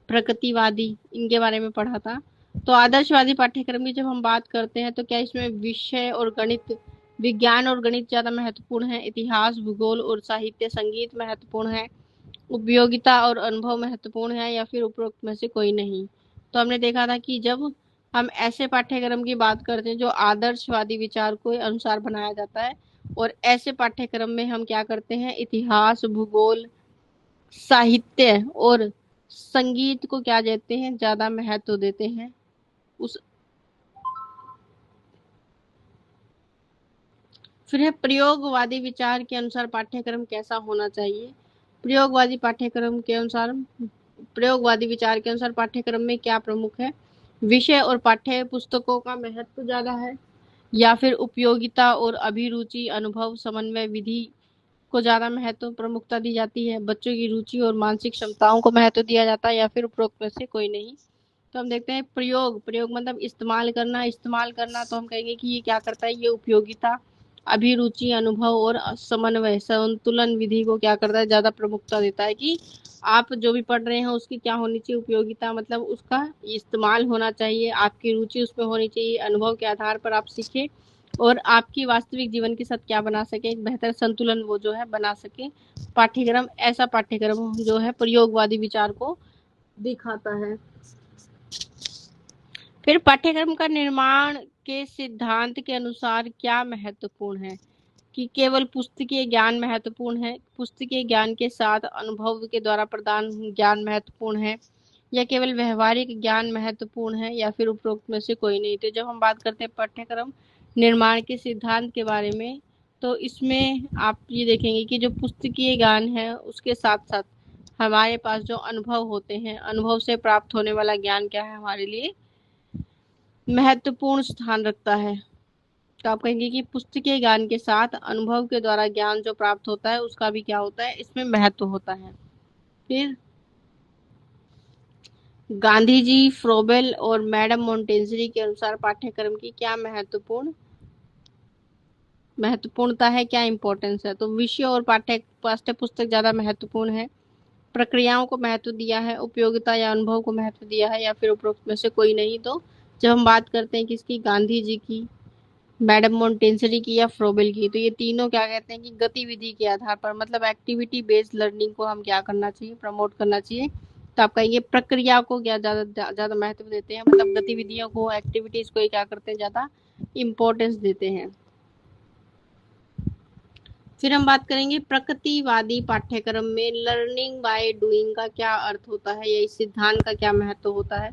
प्रकृतिवादी, इनके बारे में पढ़ा था। तो आदर्शवादी पाठ्यक्रम की जब हम बात करते हैं तो क्या इसमें विषय और गणित, विज्ञान और गणित ज्यादा महत्वपूर्ण है, इतिहास, भूगोल और साहित्य, संगीत महत्वपूर्ण है, उपयोगिता और अनुभव महत्वपूर्ण है, या फिर उपरोक्त में से कोई नहीं। तो हमने देखा था कि जब हम ऐसे पाठ्यक्रम की बात करते हैं जो आदर्शवादी विचार को अनुसार बनाया जाता है, और ऐसे पाठ्यक्रम में हम क्या करते हैं, इतिहास, भूगोल, साहित्य और संगीत को क्या देते हैं, ज्यादा महत्व देते हैं। उस फिर है प्रयोगवादी विचार के अनुसार पाठ्यक्रम कैसा होना चाहिए। प्रयोगवादी पाठ्यक्रम के अनुसार, प्रयोगवादी विचार के अनुसार पाठ्यक्रम में क्या प्रमुख है, विषय और पाठ्य पुस्तकों का महत्व ज्यादा है, या फिर उपयोगिता और अभिरुचि, अनुभव, समन्वय विधि को ज्यादा महत्व प्रमुखता दी जाती है, बच्चों की रुचि और मानसिक क्षमताओं को महत्व दिया जाता है, या फिर उपरोक्त में से कोई नहीं। तो हम देखते हैं प्रयोग, प्रयोग मतलब इस्तेमाल करना, इस्तेमाल करना। तो हम कहेंगे कि ये क्या करता है, ये उपयोगिता, अभिरुचि, अनुभव और समन्वय, संतुलन विधि को क्या करता है, ज्यादा प्रमुखता देता है, कि आप जो भी पढ़ रहे हैं उसकी क्या होनी चाहिए, उपयोगिता मतलब उसका इस्तेमाल होना चाहिए, आपकी रुचि उसमें होनी चाहिए, अनुभव के आधार पर आप सीखें, और आपकी वास्तविक जीवन के साथ क्या बना सके, एक बेहतर संतुलन वो जो है बना सके। पाठ्यक्रम ऐसा पाठ्यक्रम जो है प्रयोगवादी विचार को दिखाता है। फिर पाठ्यक्रम का निर्माण के सिद्धांत के अनुसार क्या महत्वपूर्ण है, कि केवल पुस्तकीय ज्ञान महत्वपूर्ण है, पुस्तकीय ज्ञान के साथ अनुभव के द्वारा प्रदान ज्ञान महत्वपूर्ण है, या केवल व्यवहारिक ज्ञान महत्वपूर्ण है, या फिर उपरोक्त में से कोई नहीं। तो जब हम बात करते हैं पाठ्यक्रम निर्माण के सिद्धांत के बारे में, तो इसमें आप ये देखेंगे कि जो पुस्तकीय ज्ञान है उसके साथ साथ हमारे पास जो अनुभव होते हैं, अनुभव से प्राप्त होने वाला ज्ञान क्या है, हमारे लिए महत्वपूर्ण स्थान रखता है। तो आप कहेंगे कि पुस्तकीय ज्ञान के साथ अनुभव के द्वारा ज्ञान जो प्राप्त होता है उसका भी क्या होता है, इसमें महत्व होता है। फिर गांधी जी, फ्रोबेल और मैडम मोंटेसरी के अनुसार पाठ्यक्रम की क्या महत्वपूर्णता है, क्या इंपॉर्टेंस है। तो विषय और पाठ्य पुस्तक ज्यादा महत्वपूर्ण है, प्रक्रियाओं को महत्व दिया है, उपयोगिता या अनुभव को महत्व दिया है, या फिर उपरोक्त में से कोई नहीं। तो जब हम बात करते हैं किसकी, गांधी जी की, मैडम मोंटेसरी की या फ्रोबेल की, तो ये तीनों क्या कहते हैं कि गतिविधि के आधार पर, मतलब एक्टिविटी बेस्ड लर्निंग को हम क्या करना चाहिए, प्रमोट करना चाहिए। तो आप कहेंगे प्रक्रिया को क्या ज्यादा ज्यादा महत्व देते हैं, मतलब गतिविधियों को, एक्टिविटीज को क्या करते हैं, ज्यादा इंपॉर्टेंस देते हैं। फिर हम बात करेंगे प्रकृतिवादी पाठ्यक्रम में लर्निंग बाय डूइंग का क्या अर्थ होता है, या इस सिद्धांत का क्या महत्व होता है।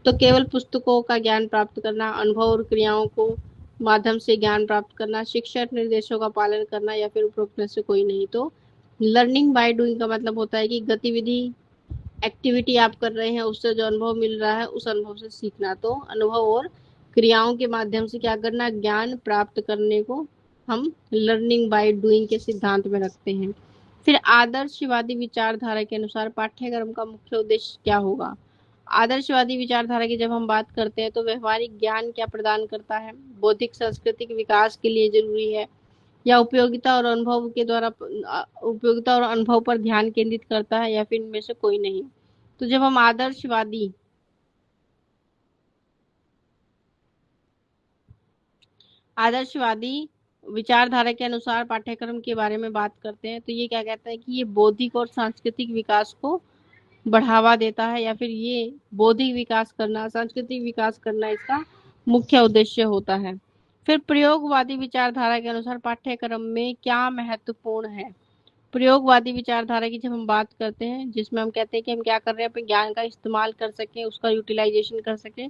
तो केवल पुस्तकों का ज्ञान प्राप्त करना, अनुभव और क्रियाओं को माध्यम से ज्ञान प्राप्त करना, शिक्षक निर्देशों का पालन करना, या फिर उपरोक्त में से कोई नहीं। तो लर्निंग बाय डूइंग का मतलब होता है कि गतिविधि, एक्टिविटी आप कर रहे हैं, उससे जो अनुभव मिल रहा है उस अनुभव से सीखना। तो अनुभव और क्रियाओं के माध्यम से क्या करना, ज्ञान प्राप्त करने को हम लर्निंग बाय डूइंग के सिद्धांत में रखते हैं। फिर आदर्शवादी विचारधारा के अनुसार पाठ्यक्रम का मुख्य उद्देश्य क्या होगा। आदर्शवादी विचारधारा की जब हम बात करते हैं तो व्यवहारिक ज्ञान क्या प्रदान करता है, बौद्धिक सांस्कृतिक विकास के लिए जरूरी है, या उपयोगिता और अनुभव पर ध्यान केंद्रित करता है, या फिर इनमें से कोई नहीं। तो जब हम आदर्शवादी विचारधारा के अनुसार पाठ्यक्रम के बारे में बात करते हैं, तो ये क्या कहता है कि ये बौद्धिक और सांस्कृतिक विकास को बढ़ावा देता है, या फिर ये बौद्धिक विकास करना, सांस्कृतिक विकास करना इसका मुख्य उद्देश्य होता है। फिर प्रयोगवादी विचारधारा के अनुसार पाठ्यक्रम में क्या महत्वपूर्ण है। प्रयोगवादी विचारधारा की जब हम बात करते हैं, जिसमें हम कहते हैं कि हम क्या कर रहे हैं, अपने ज्ञान का इस्तेमाल कर सकें, उसका यूटिलाइजेशन कर सकें।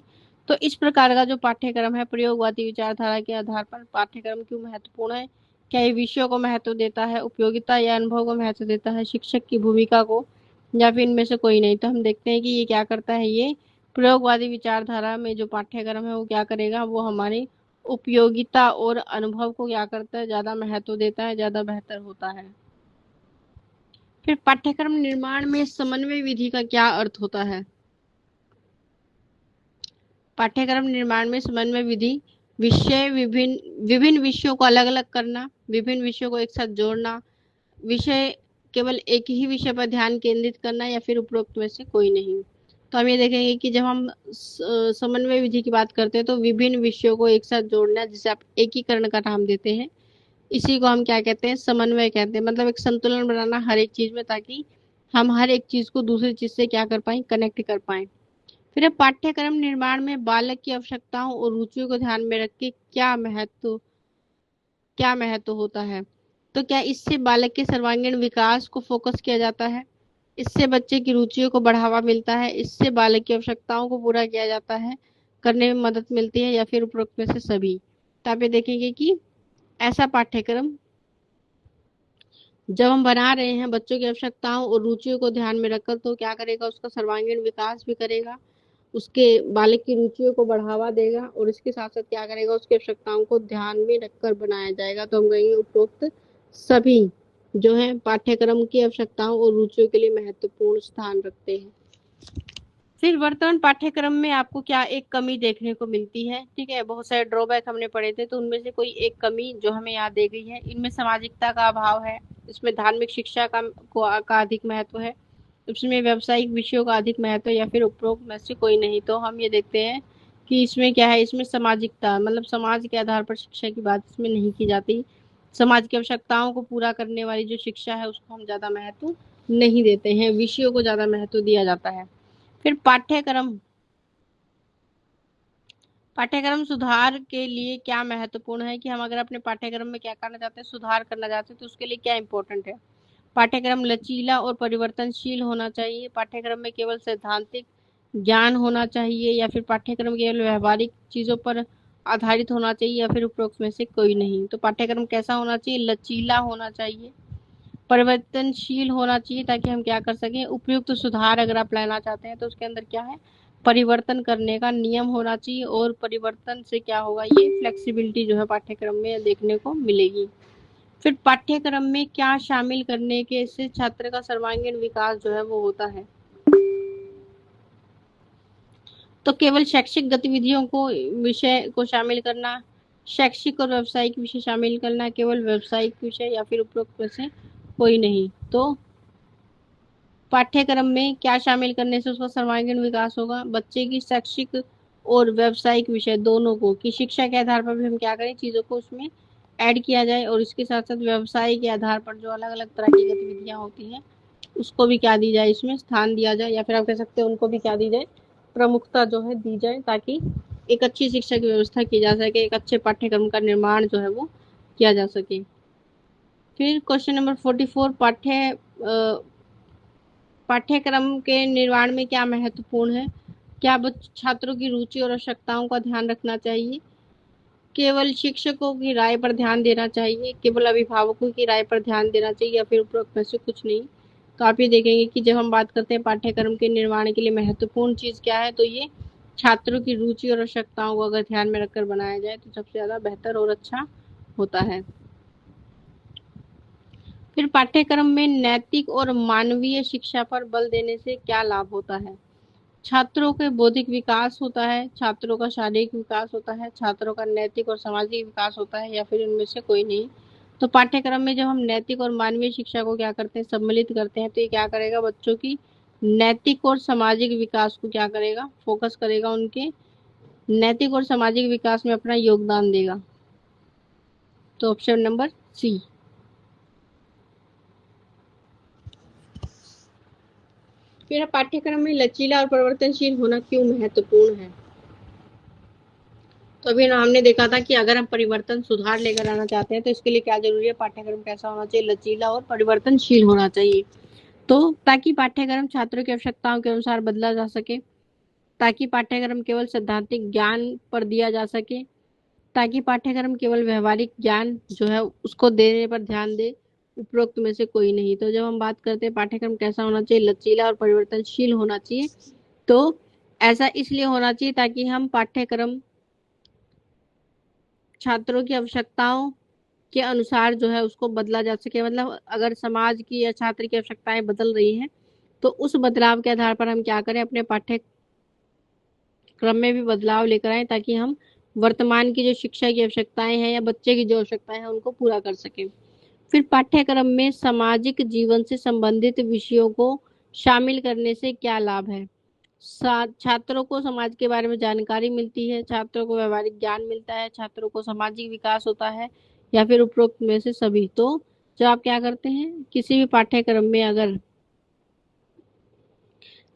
तो इस प्रकार का जो पाठ्यक्रम है प्रयोगवादी विचारधारा के आधार पर पाठ्यक्रम क्यों महत्वपूर्ण है, क्या ये विषयों को महत्व देता है, उपयोगिता या अनुभव को महत्व देता है, शिक्षक की भूमिका को, या फिर इनमें से कोई नहीं। तो हम देखते हैं कि ये क्या करता है, ये प्रयोगवादी विचारधारा में जो पाठ्यक्रम है वो क्या करेगा, वो हमारी उपयोगिता और अनुभव को क्या करता है, ज्यादा महत्व देता है, ज्यादा बेहतर होता है। फिर पाठ्यक्रम निर्माण में समन्वय विधि का क्या अर्थ होता है। पाठ्यक्रम निर्माण में समन्वय विधि विभिन्न विषयों को अलग अलग करना, विभिन्न विषयों को एक साथ जोड़ना, विषय केवल एक ही विषय पर ध्यान केंद्रित करना, या फिर उपरोक्त में से कोई नहीं। तो हम ये देखेंगे कि जब हम समन्वय विधि की बात करते हैं तो विभिन्न विषयों को एक साथ जोड़ना, जिसे आप एकीकरण का नाम देते हैं, इसी को हम क्या कहते हैं, समन्वय कहते हैं। मतलब एक संतुलन बनाना हर एक चीज में, ताकि हम हर एक चीज को दूसरी चीज से क्या कर पाए, कनेक्ट कर पाए। फिर पाठ्यक्रम निर्माण में बालक की आवश्यकताओं और रुचियों को ध्यान में रख के क्या महत्व होता है। तो क्या इससे बालक के सर्वांगीण विकास को फोकस किया जाता है, इससे बच्चे की रुचियों को बढ़ावा मिलता है, इससे बालक की आवश्यकताओं को पूरा किया जाता है, करने में मदद मिलती है, या फिर उपरोक्त में से सभी। तो आप ये देखेंगे कि ऐसा पाठ्यक्रम जब हम बना रहे हैं बच्चों की आवश्यकताओं और रुचियों को ध्यान में रखकर, तो क्या करेगा, उसका सर्वांगीण विकास भी करेगा, उसके बालक की रुचियों को बढ़ावा देगा, और इसके साथ साथ क्या करेगा, उसकी आवश्यकताओं को ध्यान में रखकर बनाया जाएगा। तो हम कहेंगे उपरोक्त सभी जो है पाठ्यक्रम की आवश्यकताओं और रुचियों के लिए महत्वपूर्ण स्थान रखते हैं। फिर वर्तमान पाठ्यक्रम में आपको क्या एक कमी देखने को मिलती है, ठीक है, बहुत सारे ड्रॉबैक हमने पढ़े थे, तो उनमें से कोई एक कमी जो हमें याद दी गई है, इनमें सामाजिकता का अभाव है, इसमें धार्मिक शिक्षा का अधिक महत्व है, इसमें व्यावसायिक विषयों का अधिक महत्व है, या फिर उपरोक्त में से कोई नहीं। तो हम ये देखते हैं कि इसमें क्या है, इसमें सामाजिकता मतलब समाज के आधार पर शिक्षा की बात इसमें नहीं की जाती। समाज की आवश्यकताओं को पूरा करने वाली जो शिक्षा है उसको हम ज्यादा महत्व नहीं देते हैं, विषयों को ज्यादा महत्व दिया जाता है। फिर पाठ्यक्रम, पाठ्यक्रम सुधार के लिए क्या महत्वपूर्ण है, कि हम अगर अपने पाठ्यक्रम में क्या करना चाहते हैं, सुधार करना चाहते हैं, तो उसके लिए क्या इंपॉर्टेंट है। पाठ्यक्रम लचीला और परिवर्तनशील होना चाहिए, पाठ्यक्रम में केवल सैद्धांतिक ज्ञान होना चाहिए, या फिर पाठ्यक्रम केवल व्यवहारिक चीजों पर आधारित होना चाहिए, या फिर उपरोक्त में से कोई नहीं। तो पाठ्यक्रम कैसा होना चाहिए, लचीला होना चाहिए, परिवर्तनशील होना चाहिए, ताकि हम क्या कर सकें, उपयुक्त सुधार अगर आप लाना चाहते हैं तो उसके अंदर क्या है, परिवर्तन करने का नियम होना चाहिए, और परिवर्तन से क्या होगा, ये फ्लेक्सिबिलिटी जो है पाठ्यक्रम में देखने को मिलेगी। फिर पाठ्यक्रम में क्या शामिल करने के से छात्र का सर्वांगीण विकास जो है वो होता है। तो केवल शैक्षिक गतिविधियों को, विषय को शामिल करना, शैक्षिक और व्यावसायिक विषय शामिल करना, केवल व्यावसायिक विषय, या फिर उपरोक्त में से कोई नहीं। तो पाठ्यक्रम में क्या शामिल करने से उसका सर्वांगीण विकास होगा, बच्चे की शैक्षिक और व्यावसायिक विषय दोनों को, कि शिक्षा के आधार पर भी हम क्या करें, चीजों को उसमें ऐड किया जाए, और इसके साथ साथ व्यवसाय के आधार पर जो अलग अलग तरह की गतिविधियां होती हैं उसको भी क्या दी जाए, इसमें स्थान दिया जाए, या फिर आप कह सकते हैं उनको भी क्या दी जाए, प्रमुखता जो है दी जाए, ताकि एक अच्छी शिक्षा की व्यवस्था की जा सके, एक अच्छे पाठ्यक्रम का निर्माण जो है वो किया जा सके। फिर क्वेश्चन नंबर 44, पाठ्यक्रम के निर्माण में क्या महत्वपूर्ण है, क्या छात्रों की रुचि और आवश्यकताओं का ध्यान रखना चाहिए, केवल शिक्षकों की राय पर ध्यान देना चाहिए, केवल अभिभावकों की राय पर ध्यान देना चाहिए, या फिर उपरोक्त में से कुछ नहीं। तो आप ये देखेंगे कि जब हम बात करते हैं पाठ्यक्रम के निर्माण के लिए महत्वपूर्ण चीज क्या है, तो ये छात्रों की रुचि और आवश्यकताओं को अगर ध्यान में रखकर बनाया जाए तो सबसे ज्यादा बेहतर और अच्छा होता है। फिर पाठ्यक्रम में नैतिक और मानवीय शिक्षा पर बल देने से क्या लाभ होता है। छात्रों के बौद्धिक विकास होता है, छात्रों का शारीरिक विकास होता है, छात्रों का नैतिक और सामाजिक विकास होता है, या फिर इनमें से कोई नहीं। तो पाठ्यक्रम में जब हम नैतिक और मानवीय शिक्षा को क्या करते हैं, सम्मिलित करते हैं, तो ये क्या करेगा, बच्चों की नैतिक और सामाजिक विकास को क्या करेगा, फोकस करेगा, उनके नैतिक और सामाजिक विकास में अपना योगदान देगा। तो ऑप्शन नंबर सी। फिर पाठ्यक्रम में लचीला और परिवर्तनशील होना क्यों महत्वपूर्ण है। तो अभी ना हमने देखा था कि अगर हम परिवर्तन सुधार लेकर आना चाहते हैं तो इसके लिए क्या जरूरी है, पाठ्यक्रम कैसा होना चाहिए, लचीला और परिवर्तनशील होना चाहिए। तो ताकि पाठ्यक्रम छात्रों की आवश्यकताओं के अनुसार बदला जा सके, ताकि पाठ्यक्रम केवल सैद्धांतिक ज्ञान पर दिया जा सके, ताकि पाठ्यक्रम केवल व्यवहारिक ज्ञान जो है उसको देने पर ध्यान दे, उपरोक्त में से कोई नहीं। तो जब हम बात करते हैं पाठ्यक्रम कैसा होना चाहिए, लचीला और परिवर्तनशील होना चाहिए, तो ऐसा इसलिए होना चाहिए ताकि हम पाठ्यक्रम छात्रों की आवश्यकताओं के अनुसार जो है उसको बदला जा सके। मतलब अगर समाज की या छात्र की आवश्यकताएं बदल रही हैं तो उस बदलाव के आधार पर हम क्या करें, अपने पाठ्यक्रम में भी बदलाव लेकर आए, ताकि हम वर्तमान की जो शिक्षा की आवश्यकताएं हैं या बच्चे की जो आवश्यकताएं हैं उनको पूरा कर सकें। फिर पाठ्यक्रम में सामाजिक जीवन से संबंधित विषयों को शामिल करने से क्या लाभ है। छात्रों को समाज के बारे में जानकारी मिलती है, छात्रों को व्यवहारिक ज्ञान मिलता है, छात्रों को सामाजिक विकास होता है, या फिर उपरोक्त में से सभी। तो जब आप क्या करते हैं, किसी भी पाठ्यक्रम में अगर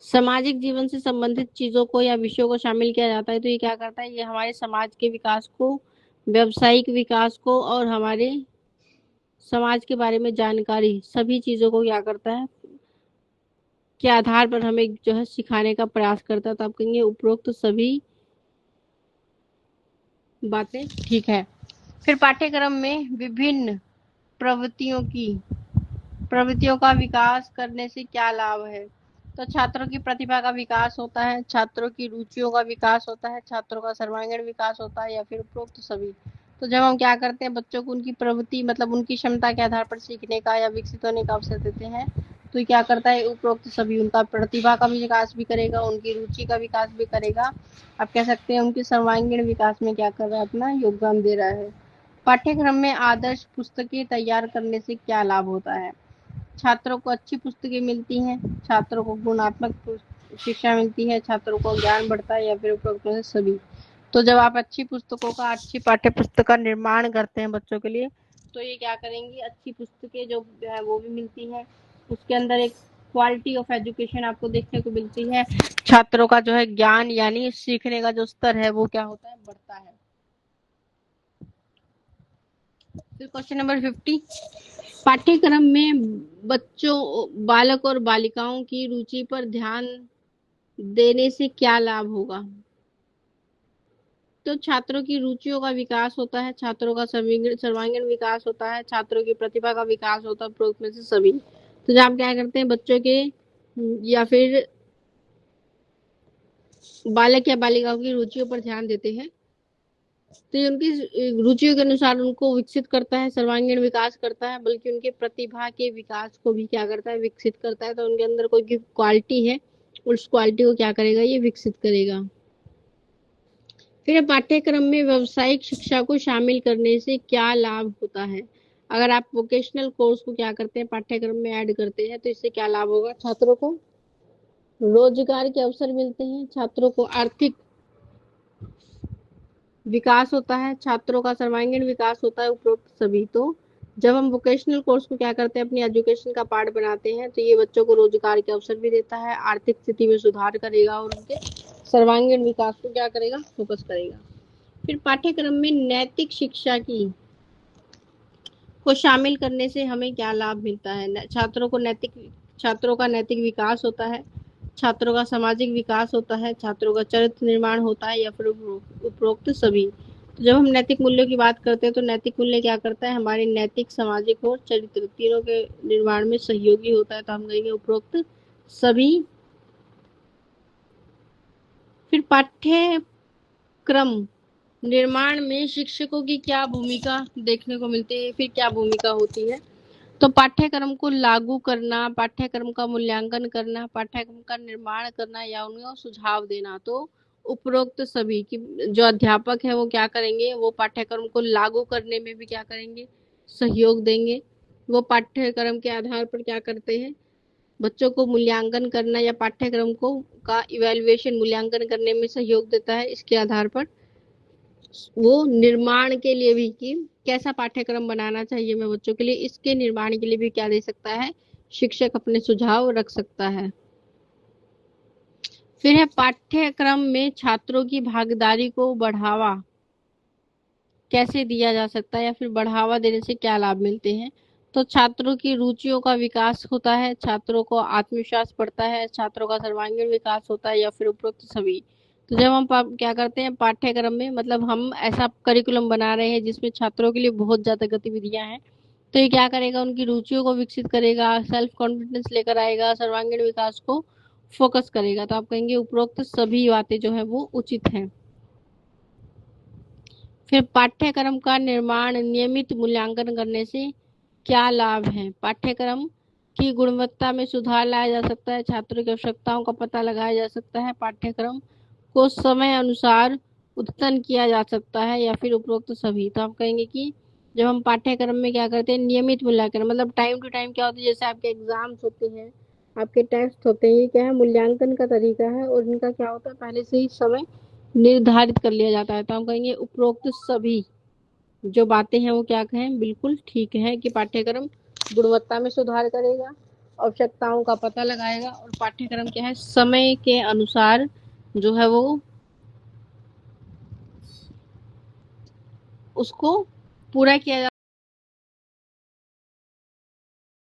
सामाजिक जीवन से संबंधित चीजों को या विषयों को शामिल किया जाता है तो ये क्या करता है, ये हमारे समाज के विकास को, व्यवसायिक विकास को और हमारे समाज के बारे में जानकारी, सभी चीजों को क्या करता है, के आधार पर हमें जो है सिखाने का प्रयास करता है। तो आप कहेंगे उपरोक्त सभी बातें ठीक है। फिर पाठ्यक्रम में विभिन्न प्रवृत्तियों का विकास करने से क्या लाभ है। तो छात्रों की प्रतिभा का विकास होता है, छात्रों की रुचियों का विकास होता है, छात्रों का सर्वांगीण विकास होता है, या फिर उपरोक्त सभी। तो जब हम क्या करते हैं, बच्चों को उनकी प्रवृत्ति मतलब उनकी क्षमता के आधार पर सीखने का या विकसित होने का अवसर देते हैं, तो ये क्या करता है, उपरोक्त सभी उनका प्रतिभा का भी विकास भी करेगा, उनकी रुचि का विकास भी करेगा, आप कह सकते हैं उनके सर्वांगीण विकास में क्या कर रहा है, अपना योगदान दे रहा है। पाठ्यक्रम में आदर्श पुस्तकें तैयार करने से क्या लाभ होता है। छात्रों को अच्छी पुस्तकें मिलती हैं, छात्रों को गुणात्मक शिक्षा मिलती है, छात्रों को ज्ञान बढ़ता है, या फिर उपरोक्त सभी। तो जब आप अच्छी पुस्तकों का, अच्छी पाठ्य पुस्तक का निर्माण करते हैं बच्चों के लिए, तो ये क्या करेंगी, अच्छी पुस्तकें जो है वो भी मिलती है, उसके अंदर एक क्वालिटी ऑफ एजुकेशन आपको देखने को मिलती है, छात्रों का जो है ज्ञान यानी सीखने का जो स्तर है वो क्या होता है, बढ़ता है। फिर क्वेश्चन नंबर 50, पाठ्यक्रम में बच्चों, बालक और बालिकाओं की रुचि पर ध्यान देने से क्या लाभ होगा। तो छात्रों की रुचियों का विकास होता है, छात्रों का सर्वांगीण विकास होता है, छात्रों की प्रतिभा का विकास होता है, उपरोक्त में से सभी। तो जब आप क्या करते हैं, बच्चों के या फिर बालक या बालिकाओं की रुचियों पर ध्यान देते हैं, तो ये उनकी रुचियों के अनुसार उनको विकसित करता है, सर्वांगीण विकास करता है, बल्कि उनके प्रतिभा के विकास को भी क्या करता है, विकसित करता है। तो उनके अंदर कोई क्वालिटी है, उस क्वालिटी को क्या करेगा, ये विकसित करेगा। फिर पाठ्यक्रम में व्यावसायिक शिक्षा को शामिल करने से क्या लाभ होता है। अगर आप वोकेशनल कोर्स को क्या करते हैं, पाठ्यक्रम में ऐड करते हैं, तो इससे क्या लाभ होगा, छात्रों को रोजगार के अवसर मिलते हैं, छात्रों को आर्थिक विकास होता है, छात्रों का सर्वांगीण विकास होता है, उपरोक्त सभी। तो जब हम वोकेशनल कोर्स को क्या करते हैं, अपनी एजुकेशन का पार्ट बनाते हैं, तो ये बच्चों को रोजगार के अवसर भी देता है, आर्थिक स्थिति में सुधार करेगा और उनके सर्वांगीण विकास को क्या करेगा, फोकस करेगा। फिर पाठ्यक्रम में नैतिक शिक्षा की को शामिल करने से हमें क्या लाभ मिलता है। छात्रों का नैतिक विकास होता है, छात्रों का सामाजिक विकास होता है, छात्रों का चरित्र निर्माण होता है, या फिर उपरोक्त सभी। तो जब हम नैतिक मूल्यों की बात करते हैं, तो नैतिक मूल्य क्या करता है, हमारे नैतिक, सामाजिक और चरित्र तीनों के निर्माण में सहयोगी होता है, तो हम कहेंगे उपरोक्त सभी। फिर पाठ्यक्रम निर्माण में शिक्षकों की क्या भूमिका देखने को मिलती है, फिर क्या भूमिका होती है। तो पाठ्यक्रम को लागू करना, पाठ्यक्रम का मूल्यांकन करना, पाठ्यक्रम का निर्माण करना या उन्हें सुझाव देना। तो उपरोक्त सभी की जो अध्यापक है वो क्या करेंगे, वो पाठ्यक्रम को लागू करने में भी क्या करेंगे, सहयोग देंगे। वो पाठ्यक्रम के आधार पर क्या करते हैं, बच्चों को मूल्यांकन करना या पाठ्यक्रम को का इवैल्यूएशन, मूल्यांकन करने में सहयोग देता है। इसके आधार पर वो निर्माण के लिए भी कि कैसा पाठ्यक्रम बनाना चाहिए मैं बच्चों के लिए, इसके निर्माण के लिए भी क्या दे सकता है, शिक्षक अपने सुझाव रख सकता है। फिर है पाठ्यक्रम में छात्रों की भागीदारी को बढ़ावा कैसे दिया जा सकता है, या फिर बढ़ावा देने से क्या लाभ मिलते हैं। तो छात्रों की रुचियों का विकास होता है, छात्रों को आत्मविश्वास बढ़ता है, छात्रों का सर्वांगीण विकास होता है, या फिर उपरोक्त सभी। तो जब हम क्या करते हैं पाठ्यक्रम में, मतलब हम ऐसा करिकुलम बना रहे हैं जिसमें छात्रों के लिए बहुत ज्यादा गतिविधियां हैं, तो ये क्या करेगा, उनकी रुचियों को विकसित करेगा, सेल्फ कॉन्फिडेंस लेकर आएगा, सर्वांगीण विकास को फोकस करेगा। तो आप कहेंगे उपरोक्त सभी बातें जो है वो उचित हैं। फिर पाठ्यक्रम का निर्माण नियमित मूल्यांकन करने से क्या लाभ है। पाठ्यक्रम की गुणवत्ता में सुधार लाया जा सकता है, छात्रों की आवश्यकताओं का पता लगाया जा सकता है, पाठ्यक्रम को समय अनुसार अद्यतन किया जा सकता है, या फिर उपरोक्त सभी। तो आप कहेंगे कि जब हम पाठ्यक्रम में क्या करते हैं, नियमित मूल्यांकन, मतलब टाइम टू टाइम क्या होता है, जैसे आपके एग्जाम्स होते हैं, आपके टेस्ट होते हैं, ये क्या है, मूल्यांकन का तरीका है, और इनका क्या होता है, पहले से ही समय निर्धारित कर लिया जाता है। तो हम कहेंगे उपरोक्त सभी जो बातें हैं वो क्या कहें, बिल्कुल ठीक है, कि पाठ्यक्रम गुणवत्ता में सुधार करेगा, आवश्यकताओं का पता लगाएगा, और पाठ्यक्रम क्या है, समय के अनुसार जो है वो उसको पूरा किया